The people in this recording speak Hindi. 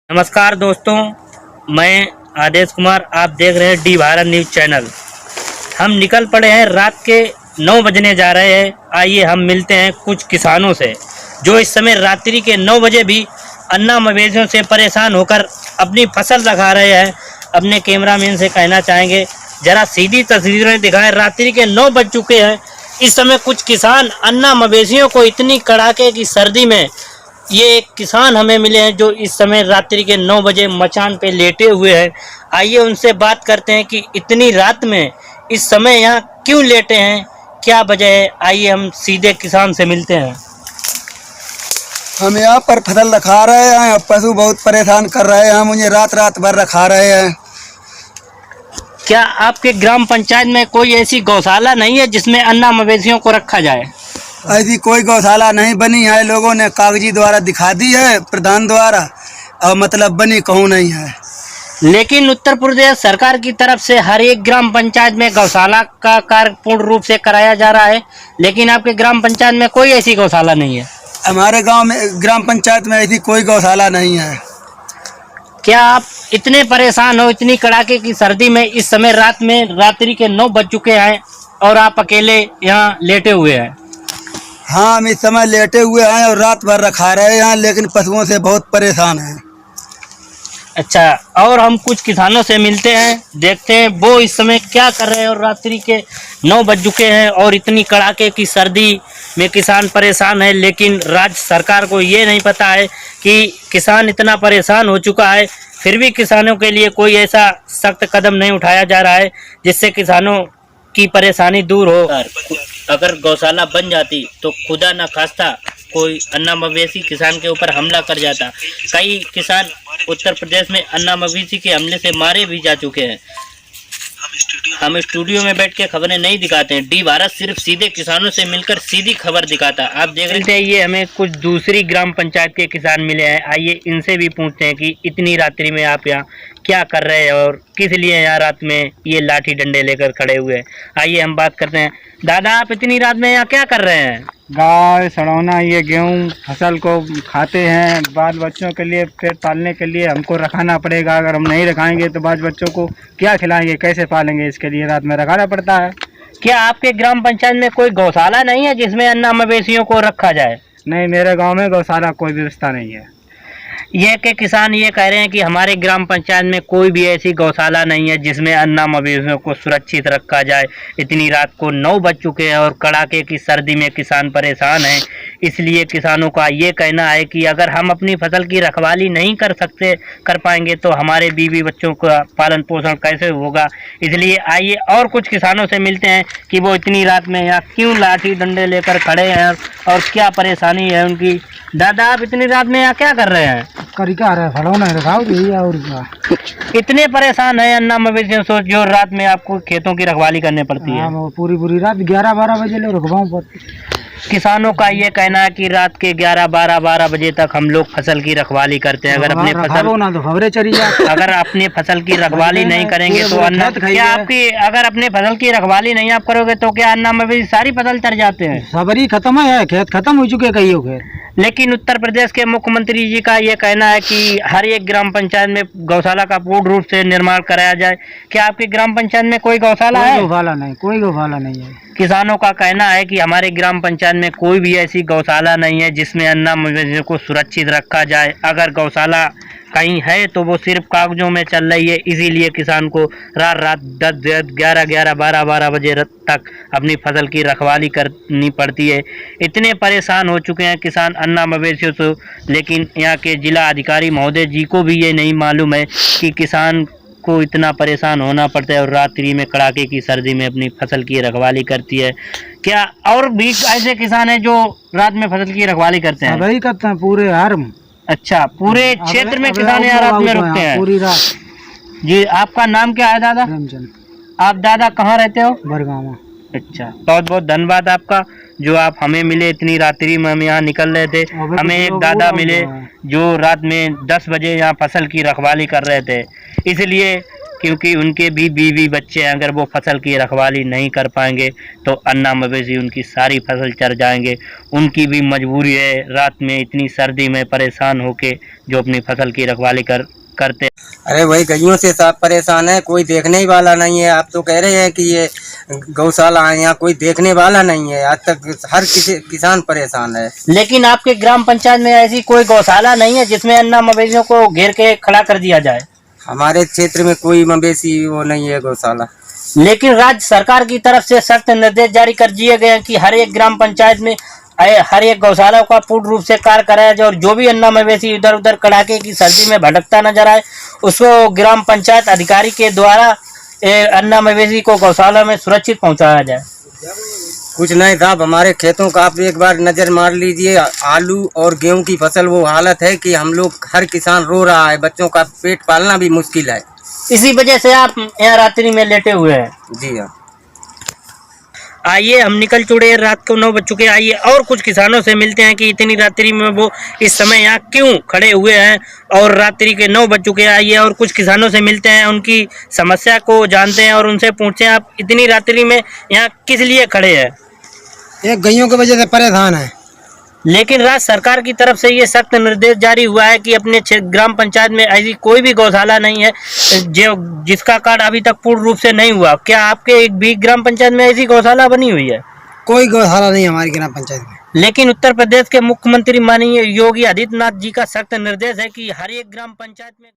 नमस्कार दोस्तों, मैं आदेश कुमार। आप देख रहे हैं डी भारत न्यूज़ चैनल। हम निकल पड़े हैं, रात के 9 बजने जा रहे हैं। आइए हम मिलते हैं कुछ किसानों से जो इस समय रात्रि के 9 बजे भी अन्ना मवेशियों से परेशान होकर अपनी फसल लगा रहे हैं। अपने कैमरामैन से कहना चाहेंगे जरा सीधी तस्वीरें दिखाएं। रात्रि के 9 बज चुके हैं। इस समय कुछ किसान अन्ना मवेशियों को इतनी कड़ाके की सर्दी में, ये एक किसान हमें मिले हैं जो इस समय रात्रि के 9 बजे मचान पे लेटे हुए हैं। आइए उनसे बात करते हैं कि इतनी रात में इस समय यहाँ क्यों लेटे हैं, क्या वजह है। आइए हम सीधे किसान से मिलते हैं। हम यहाँ पर फसल रखा रहे हैं, पशु बहुत परेशान कर रहे हैं, मुझे रात रात भर रखा रहे हैं। क्या आपके ग्राम पंचायत में कोई ऐसी गौशाला नहीं है जिसमें अन्ना मवेशियों को रखा जाए? ऐसी कोई गौशाला नहीं बनी है। लोगों ने कागजी द्वारा दिखा दी है, प्रधान द्वारा, और मतलब बनी कहूँ नहीं है। लेकिन उत्तर प्रदेश सरकार की तरफ से हर एक ग्राम पंचायत में गौशाला का कार्य पूर्ण रूप से कराया जा रहा है, लेकिन आपके ग्राम पंचायत में कोई ऐसी गौशाला नहीं है। हमारे गांव में ग्राम पंचायत में ऐसी कोई गौशाला नहीं है। क्या आप इतने परेशान हो इतनी कड़ाके की सर्दी में? इस समय रात्रि के 9 बज चुके हैं और आप अकेले यहाँ लेटे हुए हैं। हाँ, हम इस समय लेटे हुए हैं और रात भर रखा रहे हैं, लेकिन पशुओं से बहुत परेशान हैं। अच्छा, और हम कुछ किसानों से मिलते हैं, देखते हैं वो इस समय क्या कर रहे हैं। और रात्रि के 9 बज चुके हैं और इतनी कड़ाके की सर्दी में किसान परेशान है, लेकिन राज्य सरकार को ये नहीं पता है कि किसान इतना परेशान हो चुका है, फिर भी किसानों के लिए कोई ऐसा सख्त कदम नहीं उठाया जा रहा है जिससे किसानों की परेशानी दूर हो। अगर गौशाला बन जाती तो खुदा न खास्ता कोई अन्ना मवेशी किसान के ऊपर हमला कर जाता। कई किसान उत्तर प्रदेश में अन्ना मवेशी के हमले से मारे भी जा चुके हैं। हम स्टूडियो में बैठ के खबरें नहीं दिखाते हैं। डी भारत सिर्फ सीधे किसानों से मिलकर सीधी खबर दिखाता है। आप देख रहे हैं, ये हमें कुछ दूसरी ग्राम पंचायत के किसान मिले हैं। आइए इनसे भी पूछते हैं कि इतनी रात्रि में आप यहाँ क्या कर रहे हैं और किस लिए यहाँ रात में ये लाठी डंडे लेकर खड़े हुए हैं। आइए हम बात करते हैं। दादा, आप इतनी रात में यहाँ क्या कर रहे हैं? गाय सड़ौना ये गेहूँ फसल को खाते हैं। बाल बच्चों के लिए पेट पालने के लिए हमको रखाना पड़ेगा। अगर हम नहीं रखाएंगे तो बाल बच्चों को क्या खिलाएंगे, कैसे पालेंगे? इसके लिए रात में रखाना पड़ता है। क्या आपके ग्राम पंचायत में कोई गौशाला नहीं है जिसमें अन्ना मवेशियों को रखा जाए? नहीं, मेरे गांव में गौशाला कोई व्यवस्था नहीं है। ये के किसान ये कह रहे हैं कि हमारे ग्राम पंचायत में कोई भी ऐसी गौशाला नहीं है जिसमें अन्ना मवेशियों को सुरक्षित रखा जाए। इतनी रात को 9 बज चुके हैं और कड़ाके की सर्दी में किसान परेशान हैं। इसलिए किसानों का ये कहना है कि अगर हम अपनी फसल की रखवाली नहीं कर पाएंगे तो हमारे बीवी बच्चों का पालन पोषण कैसे होगा। इसलिए आइए और कुछ किसानों से मिलते हैं कि वो इतनी रात में यहाँ क्यों लाठी डंडे लेकर खड़े हैं और क्या परेशानी है उनकी। दादा, आप इतनी रात में यहाँ क्या कर रहे हैं? इतने परेशान है अन्ना मवेशियों से जो रात में आपको खेतों की रखवाली करनी पड़ती है? पूरी रात 11-12 बजे ले रखवाऊं। किसानों का ये कहना है कि रात के 11-12 बजे तक हम लोग फसल की रखवाली करते हैं। अगर अपने फसल की रखवाली नहीं करेंगे तो अन्ना अगर अपने फसल की रखवाली नहीं आप करोगे तो क्या अन्ना मवेशी सारी फसल तर जाते हैं? सबरी खत्म है, खेत खत्म हो चुके कई हो गए। लेकिन उत्तर प्रदेश के मुख्यमंत्री जी का ये कहना है कि हर एक ग्राम पंचायत में गौशाला का पूर्ण रूप से निर्माण कराया जाए। क्या आपके ग्राम पंचायत में कोई गौशाला है? कोई गौशाला नहीं है। किसानों का कहना है कि हमारे ग्राम पंचायत में कोई भी ऐसी गौशाला नहीं है जिसमें अन्ना मवेशियों को सुरक्षित रखा जाए। अगर गौशाला कहीं है तो वो सिर्फ कागजों में चल रही है। इसीलिए किसान को रात 10, 11, 12 बजे तक अपनी फसल की रखवाली करनी पड़ती है। इतने परेशान हो चुके हैं किसान अन्ना मवेशियों से, लेकिन यहाँ के जिला अधिकारी महोदय जी को भी ये नहीं मालूम है कि किसान को इतना परेशान होना पड़ता है और रात्रि में कड़ाके की सर्दी में अपनी फसल की रखवाली करती है। क्या और भी ऐसे किसान हैं जो रात में फसल की रखवाली करते हैं? वही करते हैं पूरे हारम। अच्छा, पूरे क्षेत्र में किसान यहाँ रात में रुकते हैं पूरी रात। जी, आपका नाम क्या है दादा? आप दादा कहाँ रहते हो? बरगामा। अच्छा, बहुत बहुत धन्यवाद आपका जो आप हमें मिले। इतनी रात्रि में हम यहाँ निकल रहे थे, हमें एक दादा मिले जो रात में 10 बजे यहाँ फसल की रखवाली कर रहे थे। इसलिए क्योंकि उनके भी बीवी बच्चे हैं। अगर वो फसल की रखवाली नहीं कर पाएंगे तो अन्ना मवेशी उनकी सारी फसल चर जाएंगे। उनकी भी मजबूरी है रात में इतनी सर्दी में परेशान होके जो अपनी फसल की रखवाली करते। अरे वही गइयों से सब परेशान है, कोई देखने ही वाला नहीं है। आप तो कह रहे हैं कि ये गौशाला है, यहाँ कोई देखने वाला नहीं है। आज तक हर किसान परेशान है। लेकिन आपके ग्राम पंचायत में ऐसी कोई गौशाला नहीं है जिसमें अन्ना मवेशियों को घेर के खड़ा कर दिया जाए? हमारे क्षेत्र में कोई मवेशी वो नहीं है गौशाला। लेकिन राज्य सरकार की तरफ से सख्त निर्देश जारी कर दिए गए हैं कि हर एक ग्राम पंचायत में हर एक गौशाला का पूर्ण रूप से कार्य कराया जाए और जो भी अन्ना मवेशी इधर उधर कड़ाके की सर्दी में भटकता नजर आए उसको ग्राम पंचायत अधिकारी के द्वारा अन्ना मवेशी को गौशाला में सुरक्षित पहुंचाया जाए। कुछ नहीं साहब, हमारे खेतों का आप एक बार नजर मार लीजिए। आलू और गेहूं की फसल वो हालत है कि हम लोग हर किसान रो रहा है, बच्चों का पेट पालना भी मुश्किल है। इसी वजह से आप यहाँ रात्रि में लेटे हुए हैं? जी हाँ। आइए हम निकल चुके हैं, रात को 9 बज चुके हैं। आइए और कुछ किसानों से मिलते हैं कि इतनी रात्रि में वो इस समय यहाँ क्यों खड़े हुए हैं और रात्रि के 9 बज चुके हैं। आइए और कुछ किसानों से मिलते हैं, उनकी समस्या को जानते हैं और उनसे पूछते हैं आप इतनी रात्रि में यहाँ किस लिए खड़े हैं? एक गइयों की वजह से परेशान है। लेकिन राज्य सरकार की तरफ से ये सख्त निर्देश जारी हुआ है कि अपने ग्राम पंचायत में ऐसी कोई भी गौशाला नहीं है जो जिसका कार्ड अभी तक पूर्ण रूप से नहीं हुआ। क्या आपके एक भी ग्राम पंचायत में ऐसी गौशाला बनी हुई है? कोई गौशाला नहीं हमारी ग्राम पंचायत में। लेकिन उत्तर प्रदेश के मुख्यमंत्री माननीय योगी आदित्यनाथ जी का सख्त निर्देश है कि हर एक ग्राम पंचायत में